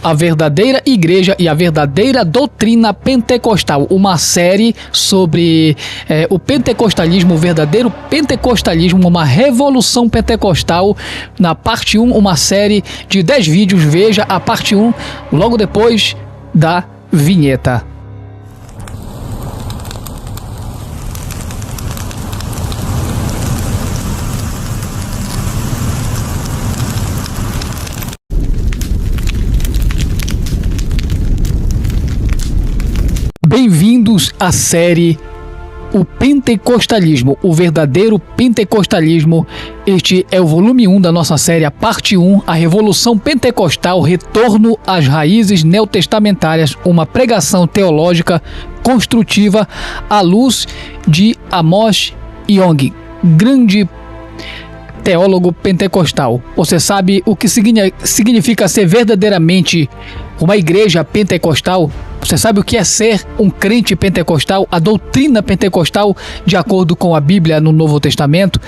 A Verdadeira Igreja e a Verdadeira Doutrina Pentecostal, uma série sobre o pentecostalismo, o verdadeiro pentecostalismo, uma revolução pentecostal. Na parte 1, uma série de 10 vídeos. Veja a parte 1 logo depois da vinheta. Bem-vindos à série O Pentecostalismo, o verdadeiro pentecostalismo. Este é o volume 1 da nossa série, a parte 1, a Revolução Pentecostal, retorno às raízes neotestamentárias, uma pregação teológica construtiva à luz de Amos Yong, grande teólogo pentecostal. Você sabe o que significa ser verdadeiramente uma igreja pentecostal? Você sabe o que é ser um crente pentecostal? A doutrina pentecostal de acordo com a Bíblia no Novo Testamento?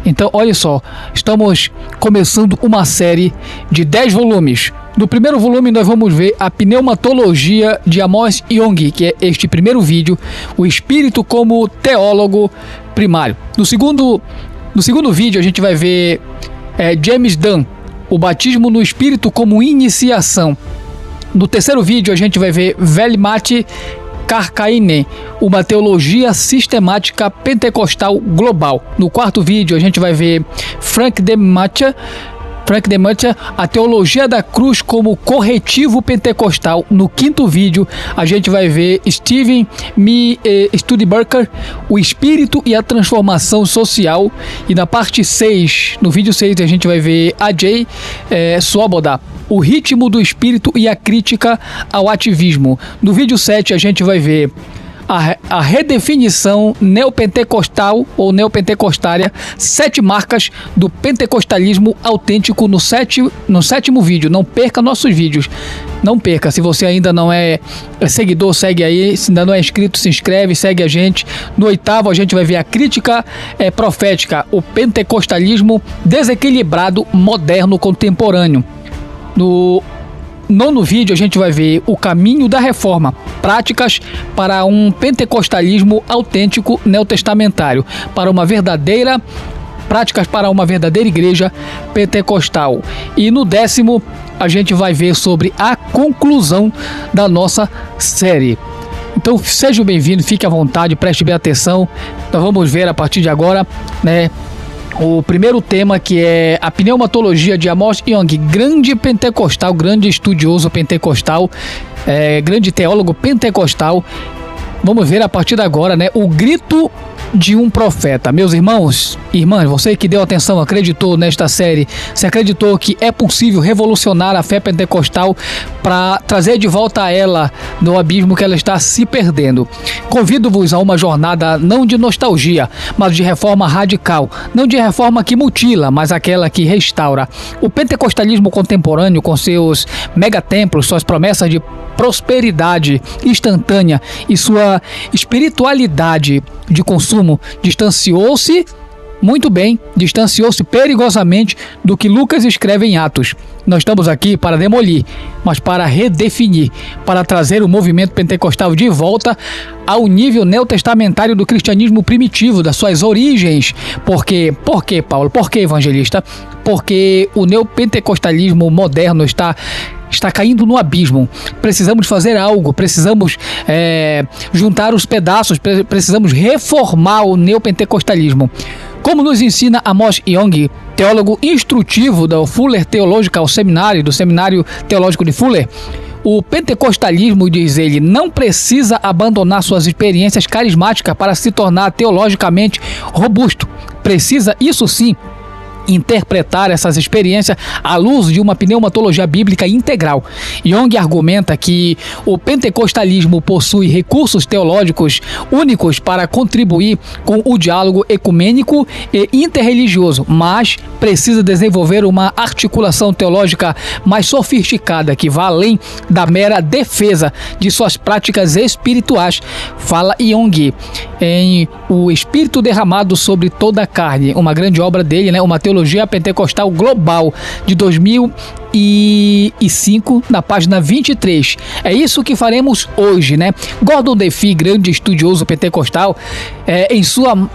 Então, olha só, estamos começando uma série de 10 volumes. No primeiro volume nós vamos ver a pneumatologia de Amos Yong, que é este primeiro vídeo, o espírito como teólogo primário. No segundo vídeo a gente vai ver James Dunn, o batismo no espírito como iniciação. No terceiro vídeo a gente vai ver Veli-Matti Karkkainen, uma teologia sistemática pentecostal global. No quarto vídeo a gente vai ver Frank Demattia, a teologia da cruz como corretivo pentecostal. No quinto vídeo a gente vai ver Stephen Studebaker, o espírito e a transformação social. E na parte 6, no vídeo 6, a gente vai ver Ajay Swoboda, o ritmo do espírito e a crítica ao ativismo. No vídeo 7 a gente vai ver a redefinição neopentecostal ou neopentecostária, 7 marcas do pentecostalismo autêntico no sétimo vídeo. Não perca nossos vídeos, não perca. Se você ainda não é seguidor, segue aí. Se ainda não é inscrito, se inscreve, segue a gente. No oitavo a gente vai ver a crítica profética, o pentecostalismo desequilibrado, moderno, contemporâneo. No nono vídeo a gente vai ver o caminho da reforma, práticas para um pentecostalismo autêntico neotestamentário, práticas para uma verdadeira igreja pentecostal. E no décimo a gente vai ver sobre a conclusão da nossa série. Então seja bem-vindo, fique à vontade, preste bem atenção. Nós vamos ver a partir de agora, o primeiro tema, que é a pneumatologia de Amos Yong, grande pentecostal, grande estudioso pentecostal, grande teólogo pentecostal. Vamos ver a partir de agora, o grito de um profeta. Meus irmãos e irmãs, você que deu atenção, acreditou nesta série, se acreditou que é possível revolucionar a fé pentecostal para trazer de volta a ela no abismo que ela está se perdendo. Convido-vos a uma jornada não de nostalgia, mas de reforma radical, não de reforma que mutila, mas aquela que restaura. O pentecostalismo contemporâneo, com seus megatemplos, suas promessas de prosperidade instantânea e sua espiritualidade de consumo, distanciou-se perigosamente do que Lucas escreve em Atos. Nós estamos aqui para demolir, mas para redefinir, para trazer o movimento pentecostal de volta ao nível neotestamentário do cristianismo primitivo, das suas origens. Por quê, Paulo? Por que, evangelista? Porque o neopentecostalismo moderno está caindo no abismo. Precisamos fazer algo, precisamos juntar os pedaços, precisamos reformar o neopentecostalismo. Como nos ensina Amos Yong, teólogo instrutivo do Fuller Theological Seminary, do Seminário Teológico de Fuller, o pentecostalismo, diz ele, não precisa abandonar suas experiências carismáticas para se tornar teologicamente robusto. Precisa, isso sim, interpretar essas experiências à luz de uma pneumatologia bíblica integral. Yong argumenta que o pentecostalismo possui recursos teológicos únicos para contribuir com o diálogo ecumênico e interreligioso, mas precisa desenvolver uma articulação teológica mais sofisticada que vá além da mera defesa de suas práticas espirituais. Fala Yong em O Espírito Derramado sobre Toda a Carne, uma grande obra dele, uma teologia pentecostal global de 2000 105, na página 23. É isso que faremos hoje, né? Gordon DeFee, grande estudioso pentecostal, em sua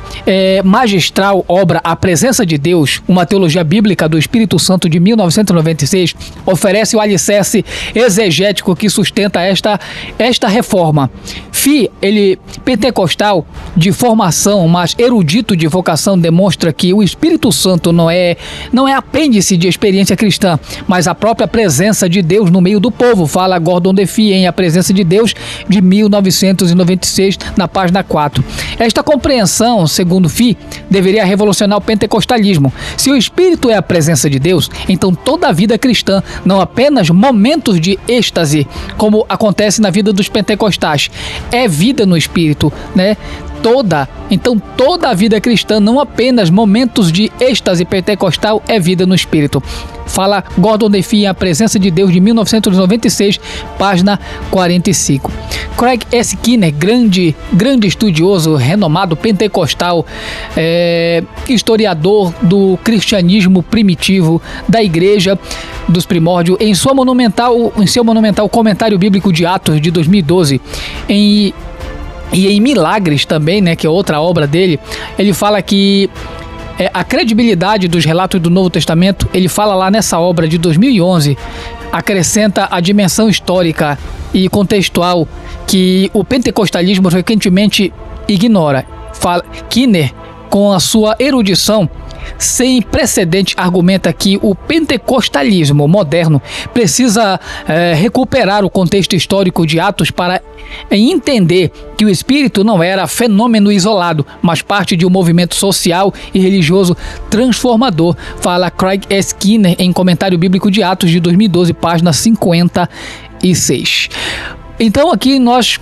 magistral obra A Presença de Deus, uma teologia bíblica do Espírito Santo de 1996, oferece o alicerce exegético que sustenta esta reforma. Fee, ele pentecostal de formação, mas erudito de vocação, demonstra que o Espírito Santo não é apêndice de experiência cristã, mas a própria presença de Deus no meio do povo. Fala Gordon DeFee em A Presença de Deus, de 1996, na página 4. Esta compreensão, segundo Fee, deveria revolucionar o pentecostalismo. Se o Espírito é a presença de Deus, então toda a vida cristã, não apenas momentos de êxtase, como acontece na vida dos pentecostais, é vida no Espírito, né? Então toda a vida cristã, não apenas momentos de êxtase pentecostal, é vida no Espírito. Fala Gordon DeFee em A Presença de Deus, de 1996, página 45. Craig S. Keener, grande estudioso, renomado pentecostal, historiador do cristianismo primitivo, da igreja dos primórdios, em seu monumental Comentário Bíblico de Atos, de 2012, e em Milagres também, né, que é outra obra dele, ele fala que a credibilidade dos relatos do Novo Testamento, ele fala lá nessa obra de 2011, acrescenta a dimensão histórica e contextual que o pentecostalismo frequentemente ignora. Keener, com a sua erudição sem precedente, argumenta que o pentecostalismo moderno precisa recuperar o contexto histórico de Atos para entender que o Espírito não era fenômeno isolado, mas parte de um movimento social e religioso transformador. Fala Craig S. Keener em Comentário Bíblico de Atos, de 2012, página 56. Então aqui nós,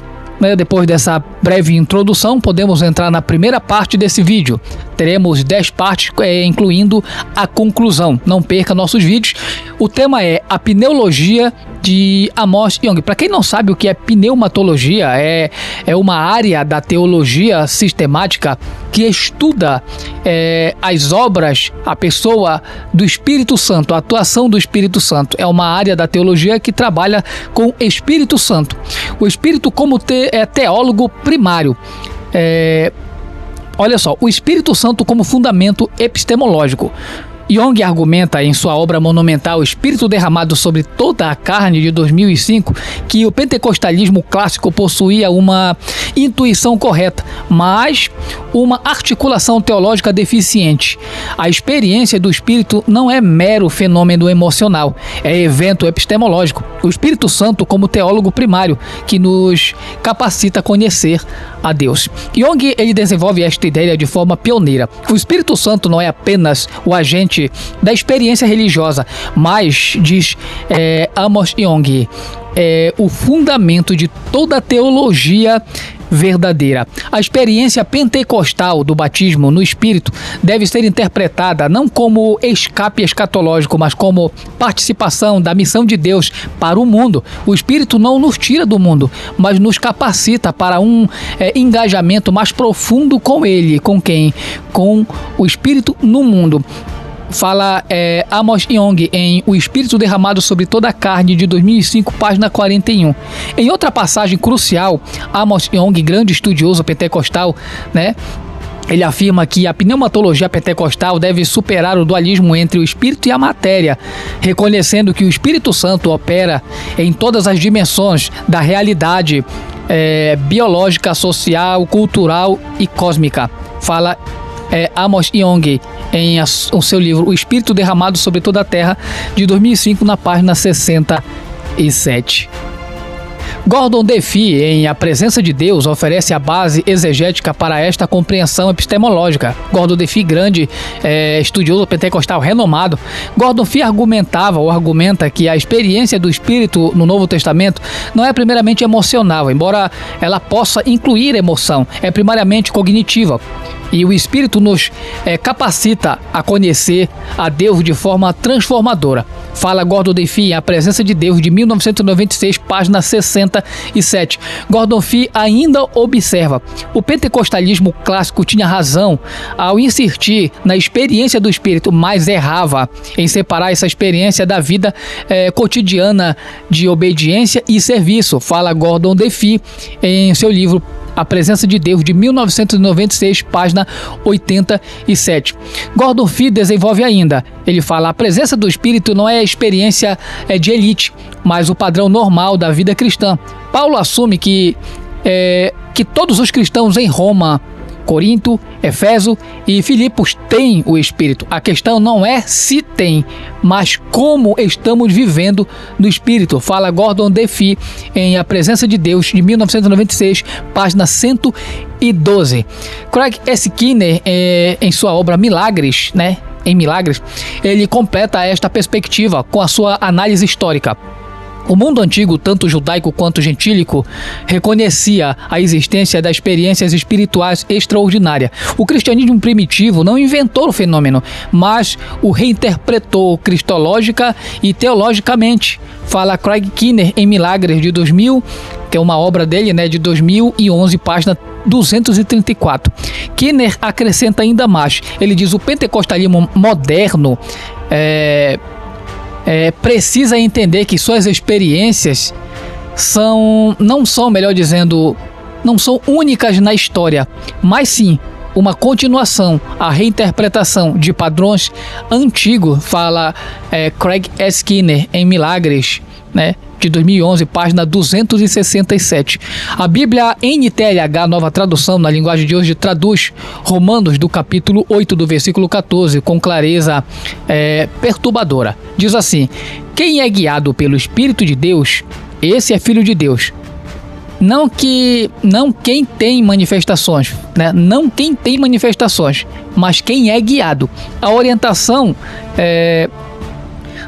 depois dessa breve introdução, podemos entrar na primeira parte desse vídeo. Teremos 10 partes, incluindo a conclusão. Não perca nossos vídeos. O tema é a pneumologia de Amos Yong. Para quem não sabe o que é pneumatologia, é uma área da teologia sistemática que estuda as obras, a pessoa do Espírito Santo, a atuação do Espírito Santo. É uma área da teologia que trabalha com Espírito Santo. O Espírito como teólogo primário. Olha só, o Espírito Santo como fundamento epistemológico. Yong argumenta em sua obra monumental Espírito Derramado sobre Toda a Carne, de 2005, que o pentecostalismo clássico possuía uma intuição correta, mas uma articulação teológica deficiente. A experiência do Espírito não é mero fenômeno emocional, é evento epistemológico. O Espírito Santo como teólogo primário, que nos capacita a conhecer a Deus. Yong, ele desenvolve esta ideia de forma pioneira. O Espírito Santo não é apenas o agente da experiência religiosa, mas, diz Amos Yong, é o fundamento de toda a teologia verdadeira. A experiência pentecostal do batismo no Espírito deve ser interpretada não como escape escatológico, mas como participação da missão de Deus para o mundo. O Espírito não nos tira do mundo, mas nos capacita para um engajamento mais profundo com Ele. Com quem? Com o Espírito no mundo. Fala Amos Yong em O Espírito Derramado sobre Toda a Carne, de 2005, página 41. Em outra passagem crucial, Amos Yong, grande estudioso pentecostal, né, ele afirma que a pneumatologia pentecostal deve superar o dualismo entre o espírito e a matéria, reconhecendo que o Espírito Santo opera em todas as dimensões da realidade biológica, social, cultural e cósmica. Fala Amos Yong em o seu livro O Espírito Derramado sobre Toda a Terra, de 2005, na página 67. Gordon DeFee, em A Presença de Deus, oferece a base exegética para esta compreensão epistemológica. Gordon DeFee, grande estudioso pentecostal renomado, Gordon DeFee argumenta que a experiência do Espírito no Novo Testamento não é primeiramente emocional, embora ela possa incluir emoção, é primariamente cognitiva. E o Espírito nos capacita a conhecer a Deus de forma transformadora. fala Gordon Fee, A Presença de Deus, de 1996, página 67. Gordon Fee ainda observa: o pentecostalismo clássico tinha razão ao insistir na experiência do Espírito, mas errava em separar essa experiência da vida cotidiana de obediência e serviço. Fala Gordon Fee em seu livro A Presença de Deus, de 1996, página 87. Gordon Fee desenvolve ainda. Ele fala: a presença do Espírito não é a experiência de elite, mas o padrão normal da vida cristã. Paulo assume que todos os cristãos em Roma, Corinto, Éfeso e Filipos têm o Espírito. A questão não é se tem, mas como estamos vivendo no Espírito. Fala Gordon Fee em A Presença de Deus, de 1996, página 112. Craig S. Skinner, em sua obra Milagres, em Milagres, ele completa esta perspectiva com a sua análise histórica. O mundo antigo, tanto judaico quanto gentílico, reconhecia a existência das experiências espirituais extraordinárias. O cristianismo primitivo não inventou o fenômeno, mas o reinterpretou cristológica e teologicamente. Fala Craig Skinner em Milagres, de 2000, que é uma obra dele, de 2011, página 234. Skinner acrescenta ainda mais. Ele diz: o pentecostalismo moderno precisa entender que suas experiências não são únicas na história, mas sim uma continuação, a reinterpretação de padrões antigos. Fala Craig S. Skinner em Milagres, de 2011, página 267. A Bíblia NTLH, nova tradução na linguagem de hoje, traduz Romanos do capítulo 8, do versículo 14, com clareza perturbadora. Diz assim: quem é guiado pelo Espírito de Deus, esse é filho de Deus. Não quem tem manifestações, não quem tem manifestações, mas quem é guiado. A orientação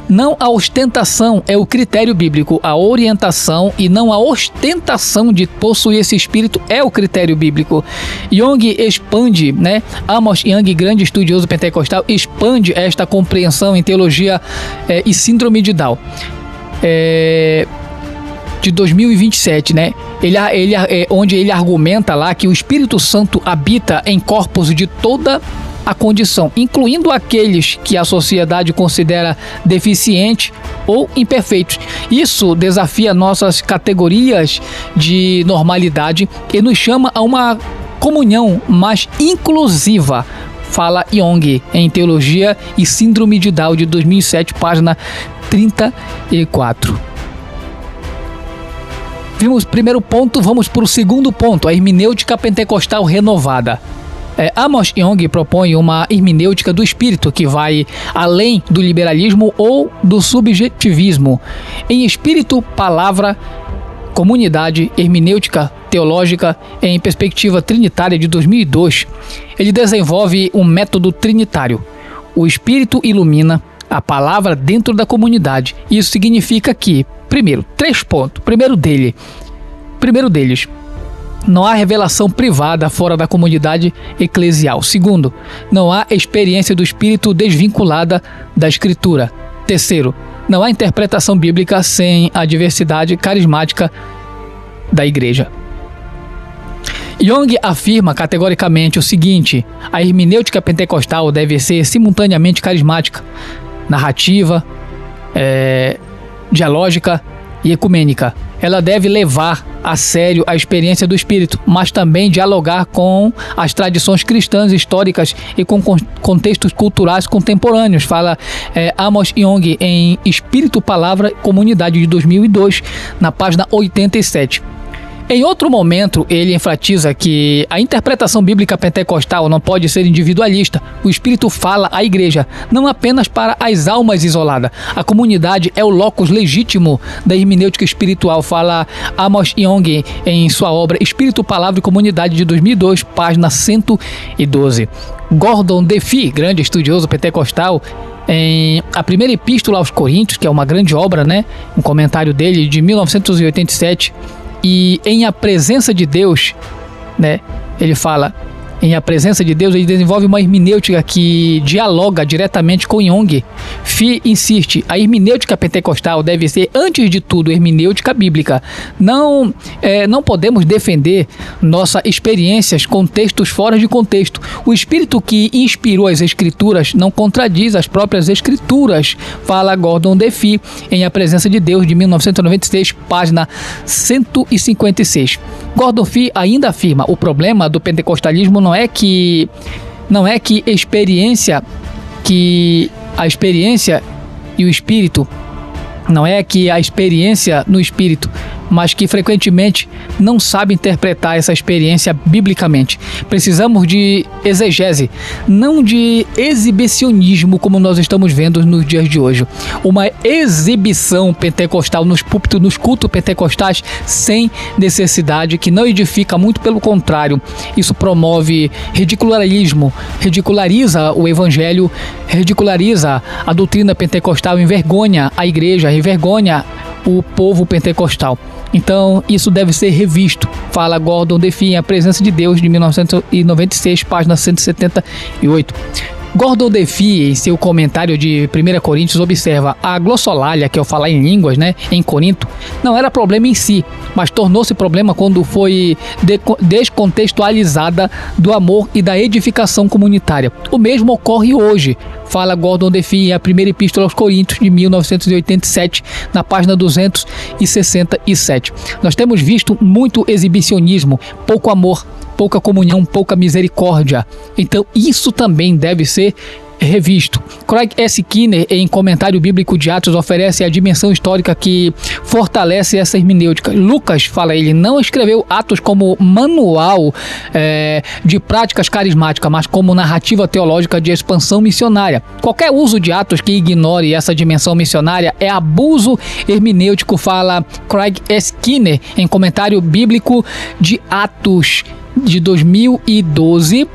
não a ostentação é o critério bíblico. A orientação e não a ostentação de possuir esse espírito é o critério bíblico. Young expande, Amos Young, grande estudioso pentecostal, expande esta compreensão em Teologia e Síndrome de Down, de 2027, onde ele argumenta lá que o Espírito Santo habita em corpos de toda a condição, incluindo aqueles que a sociedade considera deficientes ou imperfeitos. Isso desafia nossas categorias de normalidade e nos chama a uma comunhão mais inclusiva. Fala Young em Teologia e Síndrome de Down, de 2007, página 34. Vimos o primeiro ponto, vamos para o segundo ponto: a hermenêutica pentecostal renovada. Amos Young propõe uma hermenêutica do espírito que vai além do liberalismo ou do subjetivismo. Em Espírito, Palavra, Comunidade, Hermenêutica Teológica em Perspectiva Trinitária, de 2002, ele desenvolve um método trinitário. O Espírito ilumina a palavra dentro da comunidade. Isso significa que, primeiro, 3 pontos. Primeiro deles, não há revelação privada fora da comunidade eclesial. Segundo, não há experiência do Espírito desvinculada da Escritura. Terceiro, não há interpretação bíblica sem a diversidade carismática da igreja. Young afirma categoricamente o seguinte: a hermenêutica pentecostal deve ser simultaneamente carismática, narrativa, dialógica e ecumênica. Ela deve levar a sério a experiência do Espírito, mas também dialogar com as tradições cristãs históricas e com contextos culturais contemporâneos. Fala Amos Young em Espírito, Palavra, Comunidade, de 2002, na página 87. Em outro momento, ele enfatiza que a interpretação bíblica pentecostal não pode ser individualista. O Espírito fala à igreja, não apenas para as almas isoladas. A comunidade é o locus legítimo da hermenêutica espiritual. Fala Amos Young em sua obra Espírito, Palavra e Comunidade, de 2002, página 112. Gordon Fee, grande estudioso pentecostal, em A Primeira Epístola aos Coríntios, que é uma grande obra, um comentário dele de 1987, e em A Presença de Deus, ele fala: em A Presença de Deus, ele desenvolve uma hermenêutica que dialoga diretamente com Jung. Fee insiste, a hermenêutica pentecostal deve ser, antes de tudo, hermenêutica bíblica. Não podemos defender nossas experiências com textos fora de contexto. O Espírito que inspirou as Escrituras não contradiz as próprias Escrituras, fala Gordon D. Fee em A Presença de Deus, de 1996, página 156. Gordon Fee ainda afirma: o problema do pentecostalismo não é que a experiência e o Espírito, não é que a experiência no Espírito, mas que frequentemente não sabe interpretar essa experiência biblicamente. Precisamos de exegese, não de exibicionismo como nós estamos vendo nos dias de hoje. Uma exibição pentecostal nos púlpitos, nos cultos pentecostais, sem necessidade, que não edifica, muito pelo contrário. Isso promove ridicularismo, ridiculariza o evangelho, ridiculariza a doutrina pentecostal, envergonha a igreja, envergonha o povo pentecostal. Então, isso deve ser revisto, fala Gordon D. Fee em A Presença de Deus, de 1996, página 178. Gordon D. Fee, em seu comentário de 1 Coríntios, observa: a glossolalia, que é o falar em línguas, em Corinto, não era problema em si, mas tornou-se problema quando foi descontextualizada do amor e da edificação comunitária. O mesmo ocorre hoje, fala Gordon D. Fee em A Primeira Epístola aos Coríntios, de 1987, na página 267. Nós temos visto muito exibicionismo, pouco amor, pouca comunhão, pouca misericórdia. Então isso também deve ser revisto. Craig S. Keener, em Comentário Bíblico de Atos, oferece a dimensão histórica que fortalece essa hermenêutica. Lucas, fala ele, não escreveu Atos como manual de práticas carismáticas, mas como narrativa teológica de expansão missionária. Qualquer uso de Atos que ignore essa dimensão missionária é abuso hermenêutico, fala Craig S. Keener, em Comentário Bíblico de Atos, de 2012,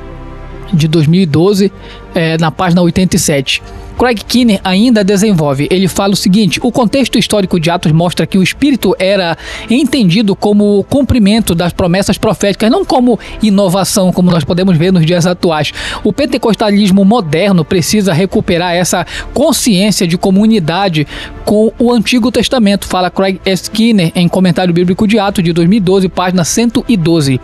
na página 87. Craig Keener ainda desenvolve, ele fala o seguinte: o contexto histórico de Atos mostra que o Espírito era entendido como cumprimento das promessas proféticas, não como inovação, como nós podemos ver nos dias atuais. O pentecostalismo moderno precisa recuperar essa consciência de comunidade com o Antigo Testamento, fala Craig S. Keener em Comentário Bíblico de Atos, de 2012, página 112.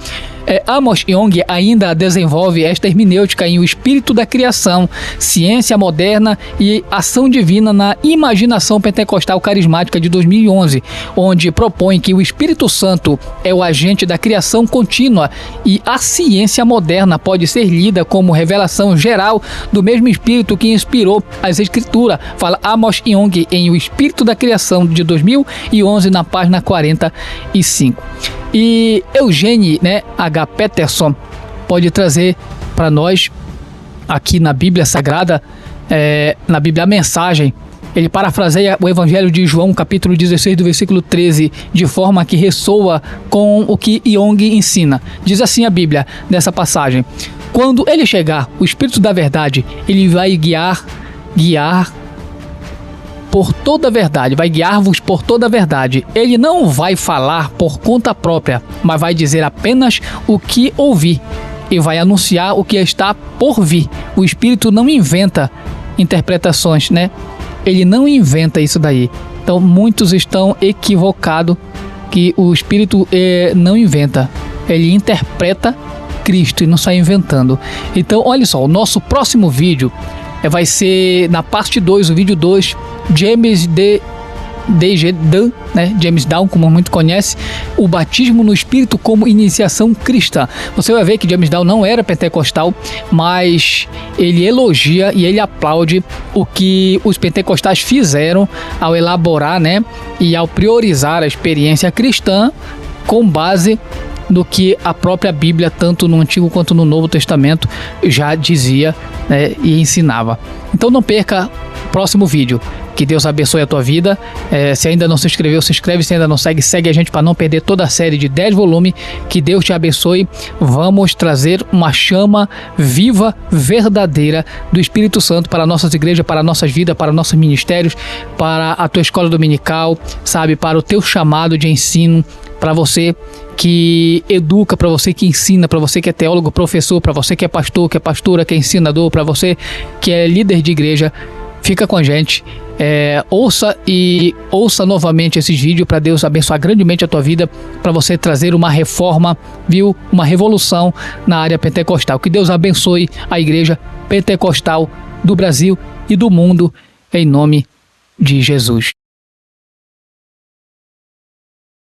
Amos Young ainda desenvolve esta hermenêutica em O Espírito da Criação, Ciência Moderna e Ação Divina na Imaginação Pentecostal Carismática, de 2011, onde propõe que o Espírito Santo é o agente da criação contínua e a ciência moderna pode ser lida como revelação geral do mesmo Espírito que inspirou as Escrituras, fala Amos Young em O Espírito da Criação, de 2011, na página 45. E Eugene H. Peterson pode trazer para nós aqui na Bíblia Sagrada, na Bíblia a mensagem. Ele parafraseia o Evangelho de João, capítulo 16, do versículo 13, de forma que ressoa com o que Young ensina. Diz assim a Bíblia nessa passagem: quando ele chegar, o Espírito da Verdade, ele vai guiar por toda a verdade, vai guiar-vos por toda a verdade. Ele não vai falar por conta própria, mas vai dizer apenas o que ouvir e vai anunciar o que está por vir. O Espírito não inventa interpretações, Ele não inventa isso daí. Então muitos estão equivocados que o Espírito não inventa. Ele interpreta Cristo e não sai inventando. Então olha só, o nosso próximo vídeo vai ser na parte 2, o vídeo 2, James James Down, como muito conhece, o batismo no Espírito como iniciação cristã. Você vai ver que James Down não era pentecostal, mas ele elogia e ele aplaude o que os pentecostais fizeram ao elaborar, e ao priorizar a experiência cristã com base no que a própria Bíblia, tanto no Antigo quanto no Novo Testamento, já dizia e ensinava. Então não perca o próximo vídeo. Que Deus abençoe a tua vida. Se ainda não se inscreveu, se inscreve. Se ainda não segue, segue a gente para não perder toda a série de 10 volumes. Que Deus te abençoe. Vamos trazer uma chama viva, verdadeira do Espírito Santo para nossas igrejas, para nossas vidas, para nossos ministérios, para a tua escola dominical, para o teu chamado de ensino, para você que educa, para você que ensina, para você que é teólogo, professor, para você que é pastor, que é pastora, que é ensinador, para você que é líder de igreja. Fica com a gente, ouça novamente esses vídeos para Deus abençoar grandemente a tua vida, para você trazer uma reforma, viu? Uma revolução na área pentecostal. Que Deus abençoe a igreja pentecostal do Brasil e do mundo, em nome de Jesus.